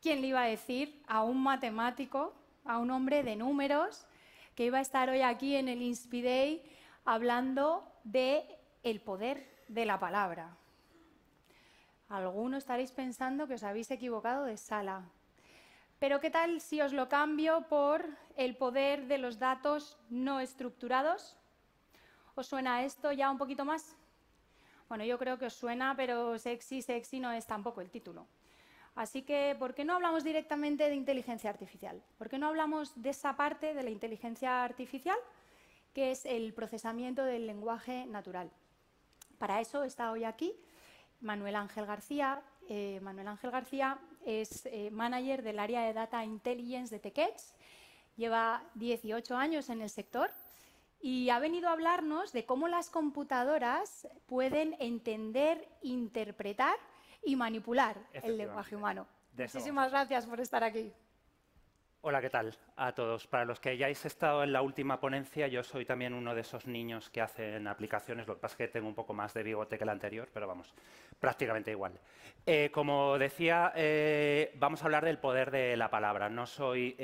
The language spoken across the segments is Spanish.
¿Quién le iba a decir a un matemático, a un hombre de números, que iba a estar hoy aquí en el Inspiday hablando del poder de la palabra? Algunos estaréis pensando que os habéis equivocado de sala. Pero ¿qué tal si os lo cambio por el poder de los datos no estructurados? ¿Os suena esto ya un poquito más? Bueno, yo creo que os suena, pero sexy no es tampoco el título. Así que, ¿por qué no hablamos directamente de inteligencia artificial? ¿Por qué no hablamos de esa parte de la inteligencia artificial, que es el procesamiento del lenguaje natural? Para eso está hoy aquí Manuel Ángel García. Manuel Ángel García es manager del área de Data Intelligence de Tech Edge. Lleva 18 años en el sector y ha venido a hablarnos de cómo las computadoras pueden entender, interpretar y manipular el lenguaje humano. Muchísimas gracias por estar aquí. Hola, ¿qué tal a todos? Para los que hayáis estado en la última ponencia, yo soy también uno de esos niños que hacen aplicaciones. Lo que pasa es que tengo un poco más de bigote que el anterior, pero vamos, prácticamente igual. Como decía, vamos a hablar del poder de la palabra. No soy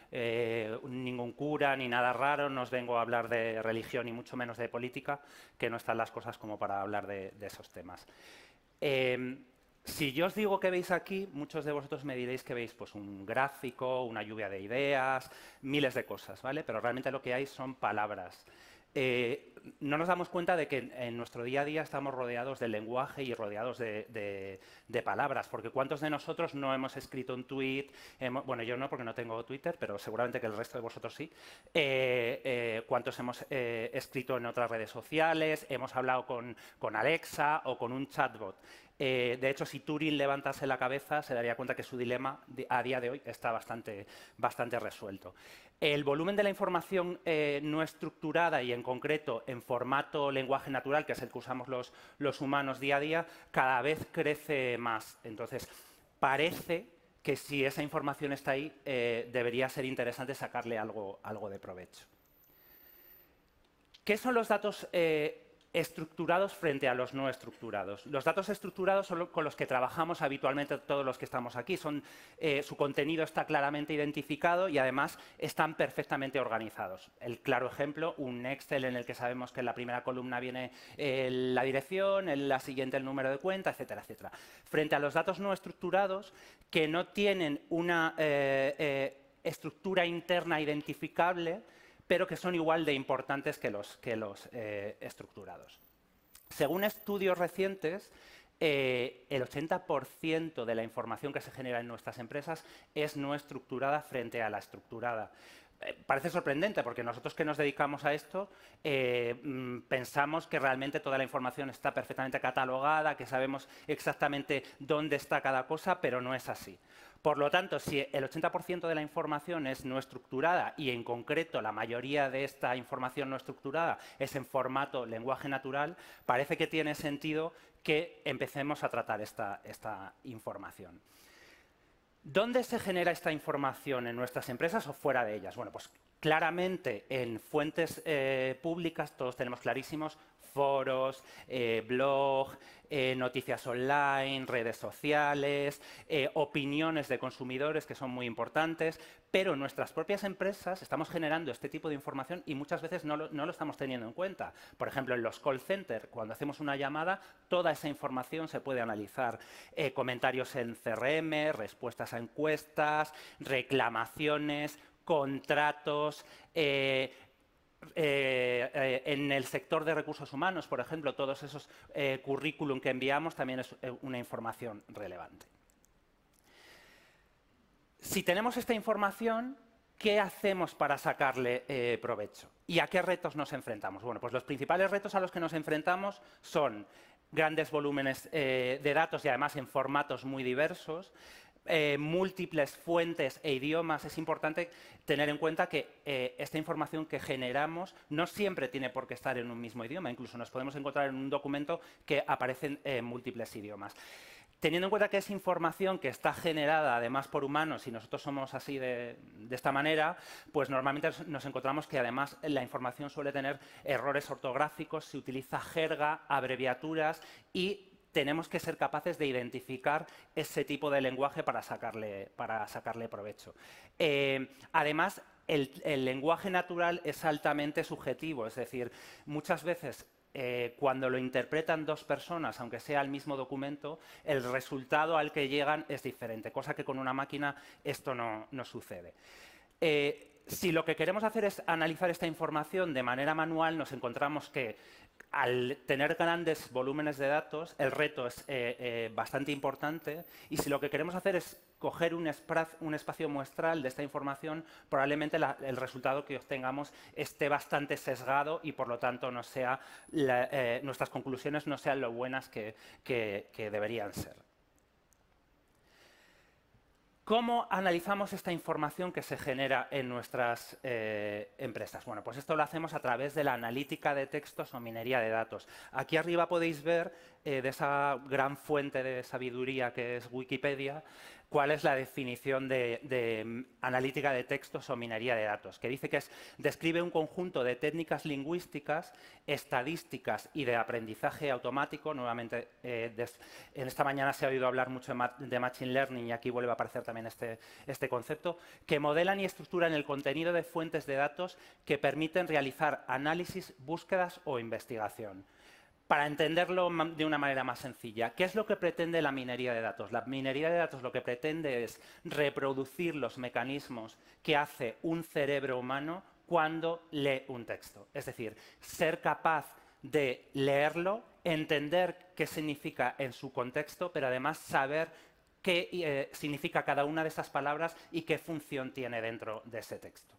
ningún cura ni nada raro, no os vengo a hablar de religión ni mucho menos de política, que no están las cosas como para hablar de esos temas. Si yo os digo que veis aquí, muchos de vosotros me diréis que veis pues, un gráfico, una lluvia de ideas, miles de cosas, ¿vale? Pero realmente lo que hay son palabras. No nos damos cuenta de que en nuestro día a día estamos rodeados del lenguaje y rodeados de palabras, porque ¿cuántos de nosotros no hemos escrito un tweet? Bueno, yo no, porque no tengo Twitter, pero seguramente que el resto de vosotros sí. ¿Cuántos hemos escrito en otras redes sociales? Hemos hablado con Alexa o con un chatbot. De hecho, si Turing levantase la cabeza, se daría cuenta que su dilema a día de hoy está bastante resuelto. El volumen de la información no estructurada y, en concreto, en formato lenguaje natural, que es el que usamos los humanos día a día, cada vez crece más. Entonces, parece que si esa información está ahí, debería ser interesante sacarle algo de provecho. ¿Qué son los datos estructurados frente a los no estructurados? Los datos estructurados son con los que trabajamos habitualmente todos los que estamos aquí. Su contenido está claramente identificado y además están perfectamente organizados. El claro ejemplo, un Excel en el que sabemos que en la primera columna viene la dirección, en la siguiente el número de cuenta, etcétera, etcétera. Frente a los datos no estructurados, que no tienen una estructura interna identificable, pero que son igual de importantes que los estructurados. Según estudios recientes, el 80% de la información que se genera en nuestras empresas es no estructurada frente a la estructurada. Parece sorprendente, porque nosotros que nos dedicamos a esto pensamos que realmente toda la información está perfectamente catalogada, que sabemos exactamente dónde está cada cosa, pero no es así. Por lo tanto, si el 80% de la información es no estructurada y, en concreto, la mayoría de esta información no estructurada es en formato lenguaje natural, parece que tiene sentido que empecemos a tratar esta información. ¿Dónde se genera esta información? ¿En nuestras empresas o fuera de ellas? Bueno, pues claramente en fuentes públicas, todos tenemos clarísimos, foros, blog, noticias online, redes sociales, opiniones de consumidores, que son muy importantes, pero en nuestras propias empresas estamos generando este tipo de información y muchas veces no lo estamos teniendo en cuenta. Por ejemplo, en los call centers, cuando hacemos una llamada, toda esa información se puede analizar. Comentarios en CRM, respuestas a encuestas, reclamaciones, contratos. En el sector de recursos humanos, por ejemplo, todos esos currículum que enviamos también es una información relevante. Si tenemos esta información, ¿qué hacemos para sacarle provecho? ¿Y a qué retos nos enfrentamos? Bueno, pues los principales retos a los que nos enfrentamos son grandes volúmenes de datos y además en formatos muy diversos, múltiples fuentes e idiomas. Es importante tener en cuenta que esta información que generamos no siempre tiene por qué estar en un mismo idioma. Incluso nos podemos encontrar en un documento que aparecen en múltiples idiomas. Teniendo en cuenta que es información que está generada además por humanos y nosotros somos así de esta manera, pues normalmente nos encontramos que además la información suele tener errores ortográficos, se utiliza jerga, abreviaturas y tenemos que ser capaces de identificar ese tipo de lenguaje para sacarle provecho. Además, el lenguaje natural es altamente subjetivo, es decir, muchas veces cuando lo interpretan dos personas, aunque sea el mismo documento, el resultado al que llegan es diferente, cosa que con una máquina esto no sucede. Si lo que queremos hacer es analizar esta información de manera manual, nos encontramos que al tener grandes volúmenes de datos, el reto es bastante importante, y si lo que queremos hacer es coger un espacio muestral de esta información, probablemente el resultado que obtengamos esté bastante sesgado y, por lo tanto, nuestras conclusiones no sean lo buenas que deberían ser. ¿Cómo analizamos esta información que se genera en nuestras empresas? Bueno, pues esto lo hacemos a través de la analítica de textos o minería de datos. Aquí arriba podéis ver de esa gran fuente de sabiduría que es Wikipedia, cuál es la definición de analítica de textos o minería de datos, que dice que describe un conjunto de técnicas lingüísticas, estadísticas y de aprendizaje automático. Nuevamente, en esta mañana se ha oído hablar mucho de Machine Learning y aquí vuelve a aparecer también este concepto, que modelan y estructuran el contenido de fuentes de datos que permiten realizar análisis, búsquedas o investigación. Para entenderlo de una manera más sencilla, ¿qué es lo que pretende la minería de datos? La minería de datos lo que pretende es reproducir los mecanismos que hace un cerebro humano cuando lee un texto. Es decir, ser capaz de leerlo, entender qué significa en su contexto, pero además saber qué significa cada una de esas palabras y qué función tiene dentro de ese texto.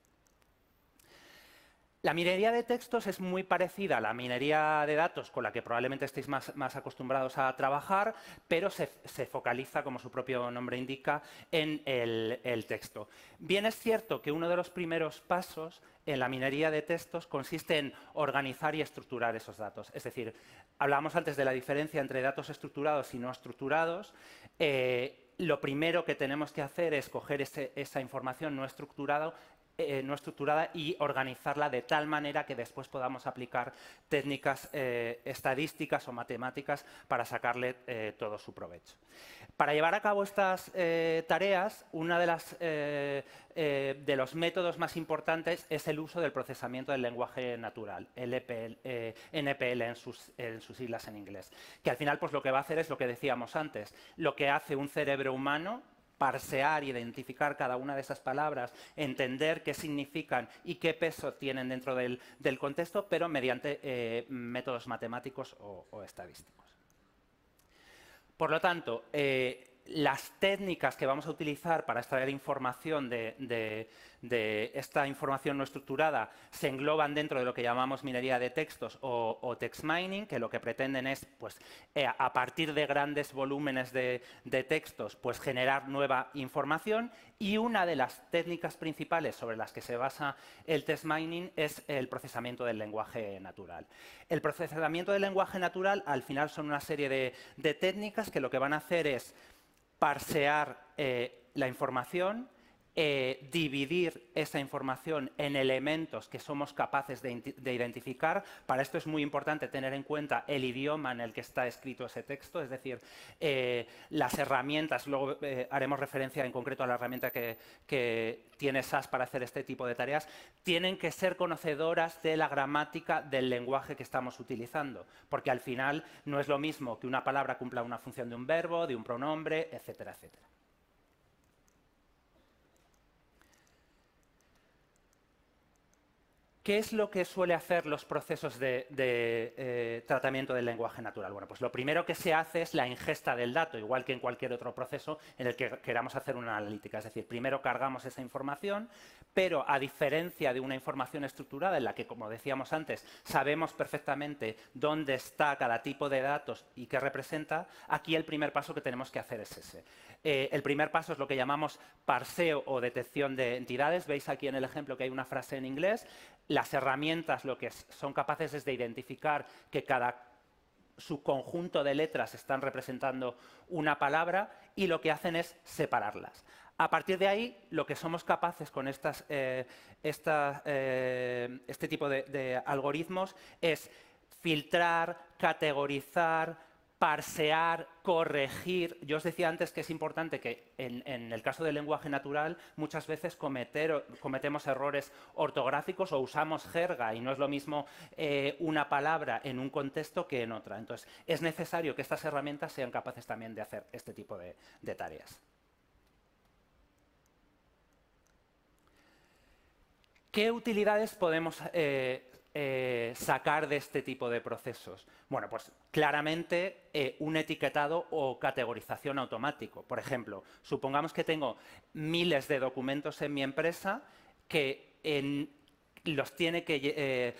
La minería de textos es muy parecida a la minería de datos con la que probablemente estéis más acostumbrados a trabajar, pero se focaliza, como su propio nombre indica, en el texto. Bien es cierto que uno de los primeros pasos en la minería de textos consiste en organizar y estructurar esos datos. Es decir, hablábamos antes de la diferencia entre datos estructurados y no estructurados. Lo primero que tenemos que hacer es coger esa información no estructurada y organizarla de tal manera que después podamos aplicar técnicas estadísticas o matemáticas para sacarle todo su provecho. Para llevar a cabo estas tareas, uno de los métodos más importantes es el uso del procesamiento del lenguaje natural, el NPL en sus siglas en inglés, que al final pues, lo que va a hacer es lo que decíamos antes, lo que hace un cerebro humano: parsear, identificar cada una de esas palabras, entender qué significan y qué peso tienen dentro del contexto, pero mediante métodos matemáticos o estadísticos. Por lo tanto, las técnicas que vamos a utilizar para extraer información de esta información no estructurada se engloban dentro de lo que llamamos minería de textos o text mining, que lo que pretenden es, pues, a partir de grandes volúmenes de textos, pues, generar nueva información. Y una de las técnicas principales sobre las que se basa el text mining es el procesamiento del lenguaje natural. El procesamiento del lenguaje natural, al final, son una serie de técnicas que lo que van a hacer es parsear la información, dividir esa información en elementos que somos capaces de identificar. Para esto es muy importante tener en cuenta el idioma en el que está escrito ese texto, es decir, las herramientas. Luego haremos referencia en concreto a la herramienta que tiene SAS para hacer este tipo de tareas. Tienen que ser conocedoras de la gramática del lenguaje que estamos utilizando, porque al final no es lo mismo que una palabra cumpla una función de un verbo, de un pronombre, etcétera, etcétera. ¿Qué es lo que suele hacer los procesos de tratamiento del lenguaje natural? Bueno, pues lo primero que se hace es la ingesta del dato, igual que en cualquier otro proceso en el que queramos hacer una analítica. Es decir, primero cargamos esa información, pero a diferencia de una información estructurada en la que, como decíamos antes, sabemos perfectamente dónde está cada tipo de datos y qué representa, aquí el primer paso que tenemos que hacer es ese. El primer paso es lo que llamamos parseo o detección de entidades. Veis aquí en el ejemplo que hay una frase en inglés. Las herramientas lo que son capaces es de identificar que cada subconjunto de letras están representando una palabra y lo que hacen es separarlas. A partir de ahí, lo que somos capaces con este tipo de algoritmos es filtrar, categorizar, parsear, corregir. Yo os decía antes que es importante que en el caso del lenguaje natural muchas veces cometemos errores ortográficos o usamos jerga y no es lo mismo una palabra en un contexto que en otra. Entonces, es necesario que estas herramientas sean capaces también de hacer este tipo de tareas. ¿Qué utilidades podemos sacar de este tipo de procesos? Bueno, pues claramente un etiquetado o categorización automático. Por ejemplo, supongamos que tengo miles de documentos en mi empresa que los tiene que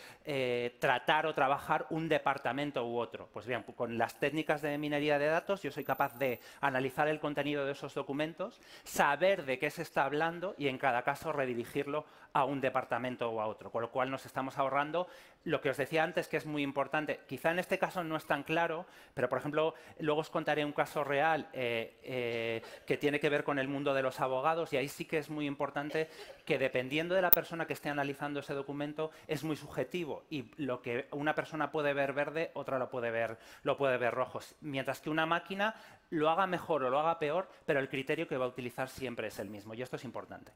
tratar o trabajar un departamento u otro. Pues bien, con las técnicas de minería de datos yo soy capaz de analizar el contenido de esos documentos, saber de qué se está hablando y en cada caso redirigirlo a un departamento o a otro, con lo cual nos estamos ahorrando lo que os decía antes, que es muy importante. Quizá en este caso no es tan claro, pero por ejemplo, luego os contaré un caso real que tiene que ver con el mundo de los abogados y ahí sí que es muy importante que dependiendo de la persona que esté analizando ese documento es muy subjetivo y lo que una persona puede ver verde, otra lo puede ver rojo, mientras que una máquina lo haga mejor o lo haga peor, pero el criterio que va a utilizar siempre es el mismo y esto es importante.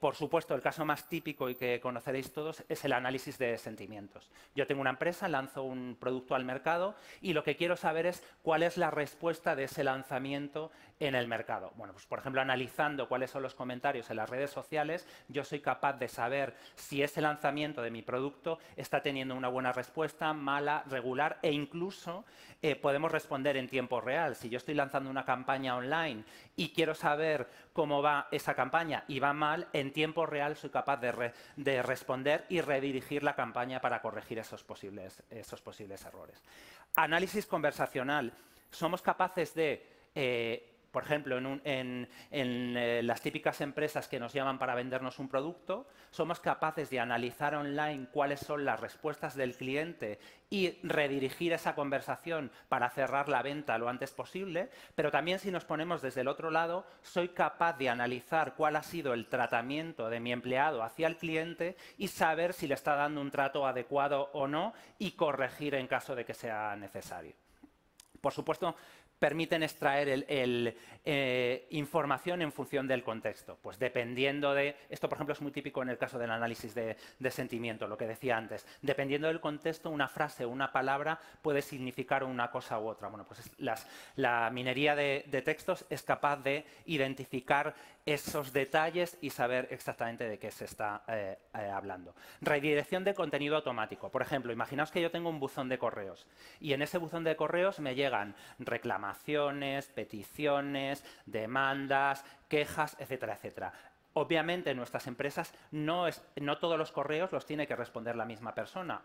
Por supuesto, el caso más típico y que conoceréis todos es el análisis de sentimientos. Yo tengo una empresa, lanzo un producto al mercado y lo que quiero saber es cuál es la respuesta de ese lanzamiento en el mercado. Bueno, pues por ejemplo, analizando cuáles son los comentarios en las redes sociales, yo soy capaz de saber si ese lanzamiento de mi producto está teniendo una buena respuesta, mala, regular e incluso podemos responder en tiempo real. Si yo estoy lanzando una campaña online y quiero saber cómo va esa campaña y va mal, en tiempo real soy capaz de responder y redirigir la campaña para corregir esos posibles errores. Análisis conversacional. Somos capaces de, por ejemplo, en las típicas empresas que nos llaman para vendernos un producto, somos capaces de analizar online cuáles son las respuestas del cliente y redirigir esa conversación para cerrar la venta lo antes posible, pero también si nos ponemos desde el otro lado, soy capaz de analizar cuál ha sido el tratamiento de mi empleado hacia el cliente y saber si le está dando un trato adecuado o no y corregir en caso de que sea necesario. Por supuesto, permiten extraer información en función del contexto. Pues dependiendo de... Esto, por ejemplo, es muy típico en el caso del análisis de sentimiento, lo que decía antes. Dependiendo del contexto, una frase o una palabra puede significar una cosa u otra. Bueno, pues la minería de textos es capaz de identificar esos detalles y saber exactamente de qué se está hablando. Redirección de contenido automático. Por ejemplo, imaginaos que yo tengo un buzón de correos y en ese buzón de correos me llegan reclamaciones, peticiones, demandas, quejas, etcétera, etcétera. Obviamente, en nuestras empresas no todos los correos los tiene que responder la misma persona.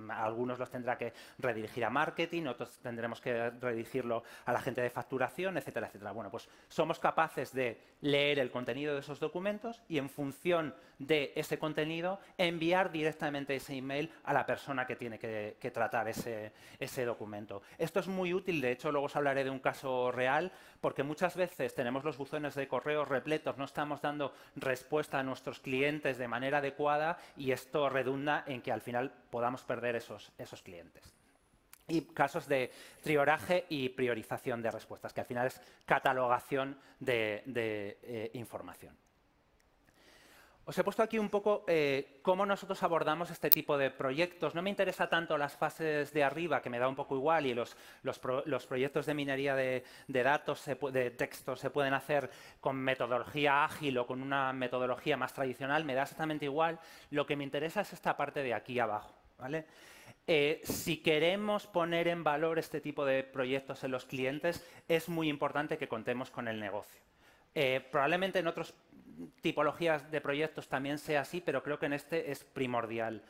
Algunos los tendrá que redirigir a marketing, otros tendremos que redirigirlo a la gente de facturación, etcétera, etcétera. Bueno, pues somos capaces de leer el contenido de esos documentos y en función de ese contenido enviar directamente ese email a la persona que tiene que tratar ese documento. Esto es muy útil, de hecho luego os hablaré de un caso real, porque muchas veces tenemos los buzones de correos repletos, no estamos dando respuesta a nuestros clientes de manera adecuada y esto redunda en que al final podamos perder esos clientes. Y casos de trioraje y priorización de respuestas, que al final es catalogación de información. Os he puesto aquí un poco cómo nosotros abordamos este tipo de proyectos. No me interesa tanto las fases de arriba, que me da un poco igual, y los proyectos de minería de datos, de textos, se pueden hacer con metodología ágil o con una metodología más tradicional, me da exactamente igual. Lo que me interesa es esta parte de aquí abajo, ¿vale? Si queremos poner en valor este tipo de proyectos en los clientes, es muy importante que contemos con el negocio. Probablemente en otras tipologías de proyectos también sea así, pero creo que en este es primordial.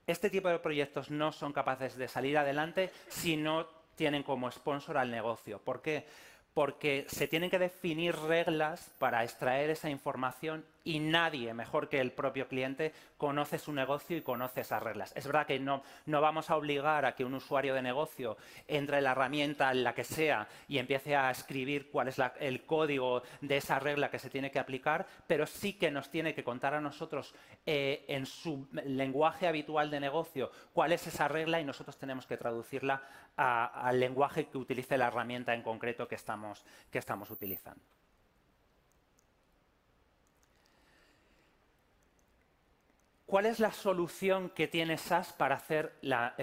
Este tipo de proyectos no son capaces de salir adelante si no tienen como sponsor al negocio. ¿Por qué? Porque se tienen que definir reglas para extraer esa información y nadie mejor que el propio cliente conoce su negocio y conoce esas reglas. Es verdad que no vamos a obligar a que un usuario de negocio entre en la herramienta, en la que sea, y empiece a escribir cuál es el código de esa regla que se tiene que aplicar, pero sí que nos tiene que contar a nosotros en su lenguaje habitual de negocio cuál es esa regla y nosotros tenemos que traducirla al lenguaje que utilice la herramienta en concreto que estamos utilizando. ¿Cuál es la solución que tiene SAS para hacer la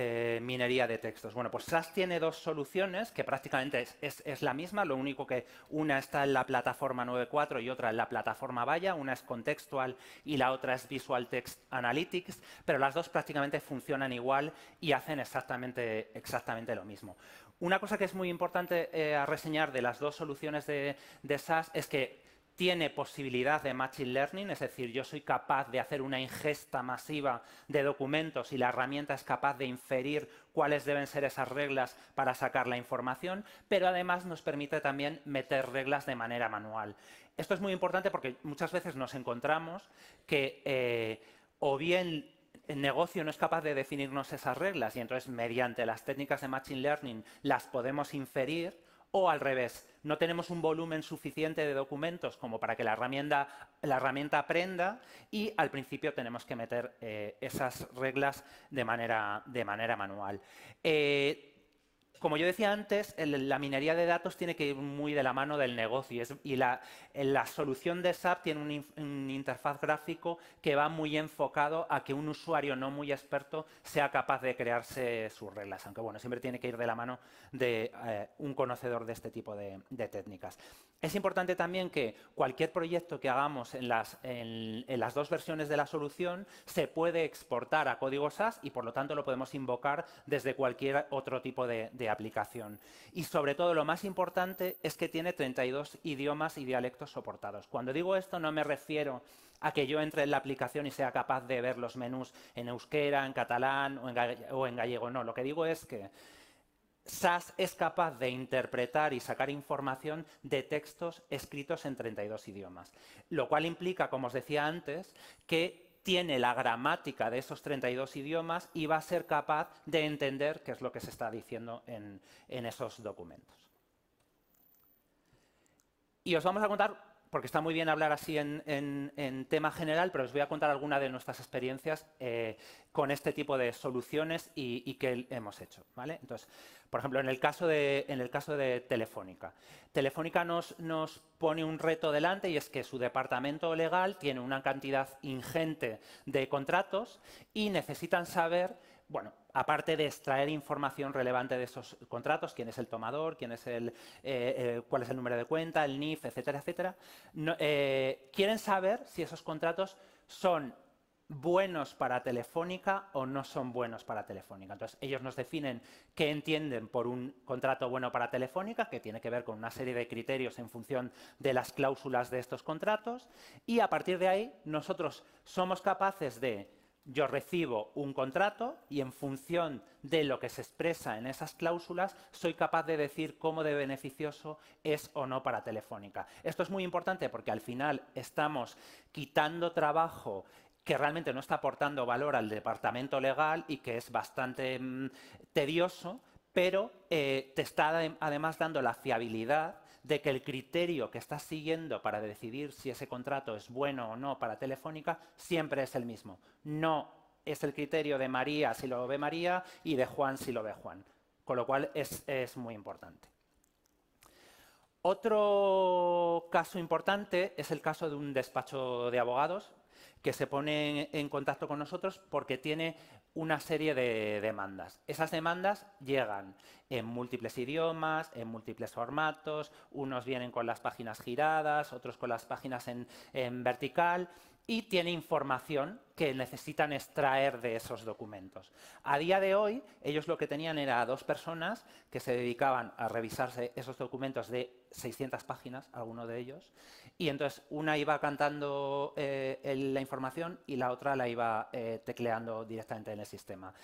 minería de textos? Bueno, pues SAS tiene dos soluciones que prácticamente es la misma, lo único que una está en la plataforma 9.4 y otra en la plataforma Vaya, una es Contextual y la otra es Visual Text Analytics, pero las dos prácticamente funcionan igual y hacen exactamente lo mismo. Una cosa que es muy importante a reseñar de las dos soluciones de SAS es que tiene posibilidad de Machine Learning, es decir, yo soy capaz de hacer una ingesta masiva de documentos y la herramienta es capaz de inferir cuáles deben ser esas reglas para sacar la información, pero además nos permite también meter reglas de manera manual. Esto es muy importante porque muchas veces nos encontramos que o bien el negocio no es capaz de definirnos esas reglas y entonces mediante las técnicas de Machine Learning las podemos inferir, o al revés, no tenemos un volumen suficiente de documentos como para que la herramienta aprenda y al principio tenemos que meter esas reglas de manera manual. Como yo decía antes, la minería de datos tiene que ir muy de la mano del negocio y la solución de SAP tiene un interfaz gráfico que va muy enfocado a que un usuario no muy experto sea capaz de crearse sus reglas, aunque bueno, siempre tiene que ir de la mano de un conocedor de este tipo de técnicas. Es importante también que cualquier proyecto que hagamos en las dos versiones de la solución se puede exportar a código SAS y por lo tanto lo podemos invocar desde cualquier otro tipo de aplicación. Y sobre todo lo más importante es que tiene 32 idiomas y dialectos soportados. Cuando digo esto no me refiero a que yo entre en la aplicación y sea capaz de ver los menús en euskera, en catalán o en gallego. No, lo que digo es que SAS es capaz de interpretar y sacar información de textos escritos en 32 idiomas, lo cual implica, como os decía antes, que tiene la gramática de esos 32 idiomas y va a ser capaz de entender qué es lo que se está diciendo en esos documentos. Y os vamos a contar, porque está muy bien hablar así en tema general, pero os voy a contar algunas de nuestras experiencias con este tipo de soluciones y que hemos hecho, ¿vale? Entonces, por ejemplo, en el caso de Telefónica. Telefónica nos pone un reto delante y es que su departamento legal tiene una cantidad ingente de contratos y necesitan saber, bueno, aparte de extraer información relevante de esos contratos, quién es el tomador, cuál es el número de cuenta, el NIF, etcétera, etcétera, quieren saber si esos contratos son buenos para Telefónica o no son buenos para Telefónica. Entonces, ellos nos definen qué entienden por un contrato bueno para Telefónica, que tiene que ver con una serie de criterios en función de las cláusulas de estos contratos, y a partir de ahí nosotros somos capaces de yo recibo un contrato y en función de lo que se expresa en esas cláusulas soy capaz de decir cómo de beneficioso es o no para Telefónica. Esto es muy importante porque al final estamos quitando trabajo que realmente no está aportando valor al departamento legal y que es bastante tedioso, pero te está además dando la fiabilidad de que el criterio que estás siguiendo para decidir si ese contrato es bueno o no para Telefónica siempre es el mismo. No es el criterio de María si lo ve María y de Juan si lo ve Juan. Con lo cual es muy importante. Otro caso importante es el caso de un despacho de abogados que se pone en contacto con nosotros porque tiene una serie de demandas. Esas demandas llegan en múltiples idiomas, en múltiples formatos, unos vienen con las páginas giradas, otros con las páginas en vertical y tiene información que necesitan extraer de esos documentos. A día de hoy, ellos lo que tenían era a 2 personas que se dedicaban a revisarse esos documentos de 600 páginas, alguno de ellos, y entonces una iba cantando la información y la otra la iba tecleando directamente en el sistema.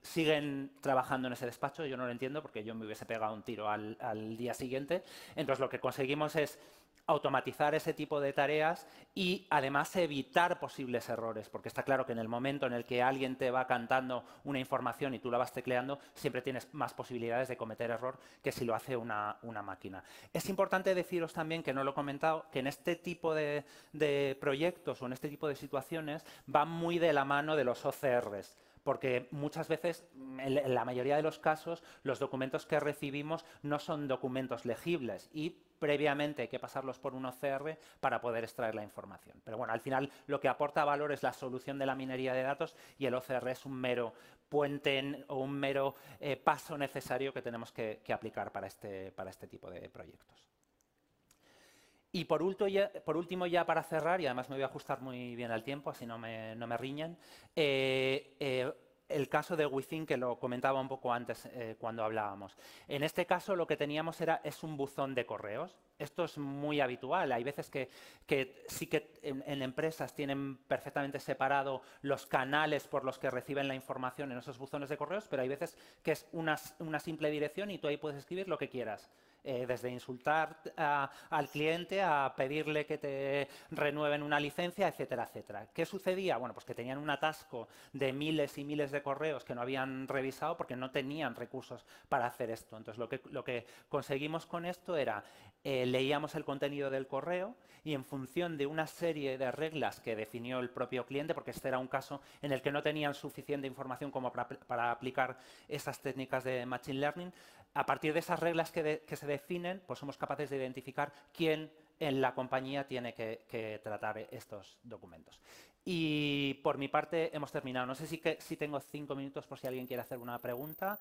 Siguen trabajando en ese despacho, yo no lo entiendo porque yo me hubiese pegado un tiro al día siguiente. Entonces lo que conseguimos es automatizar ese tipo de tareas y además evitar posibles errores, porque está claro que en el momento en el que alguien te va cantando una información y tú la vas tecleando, siempre tienes más posibilidades de cometer error que si lo hace una máquina. Es importante deciros también, que no lo he comentado, que en este tipo de proyectos o en este tipo de situaciones va muy de la mano de los OCRs, porque muchas veces, en la mayoría de los casos, los documentos que recibimos no son documentos legibles y previamente hay que pasarlos por un OCR para poder extraer la información. Pero bueno, al final lo que aporta valor es la solución de la minería de datos y el OCR es un mero puente o un mero paso necesario que tenemos que aplicar para este tipo de proyectos. Y por último, ya para cerrar, y además me voy a ajustar muy bien al tiempo, así no me riñen, el caso de Within, que lo comentaba un poco antes cuando hablábamos. En este caso lo que teníamos es un buzón de correos. Esto es muy habitual. Hay veces que sí que en empresas tienen perfectamente separado los canales por los que reciben la información en esos buzones de correos, pero hay veces que es una simple dirección y tú ahí puedes escribir lo que quieras. Desde insultar al cliente a pedirle que te renueven una licencia, etcétera, etcétera. ¿Qué sucedía? Bueno, pues que tenían un atasco de miles y miles de correos que no habían revisado porque no tenían recursos para hacer esto. Entonces, lo que conseguimos con esto era, leíamos el contenido del correo y en función de una serie de reglas que definió el propio cliente, porque este era un caso en el que no tenían suficiente información como para aplicar esas técnicas de Machine Learning, a partir de esas reglas que se definen, pues somos capaces de identificar quién en la compañía tiene que tratar estos documentos. Y por mi parte hemos terminado. No sé si tengo 5 minutos por si alguien quiere hacer una pregunta.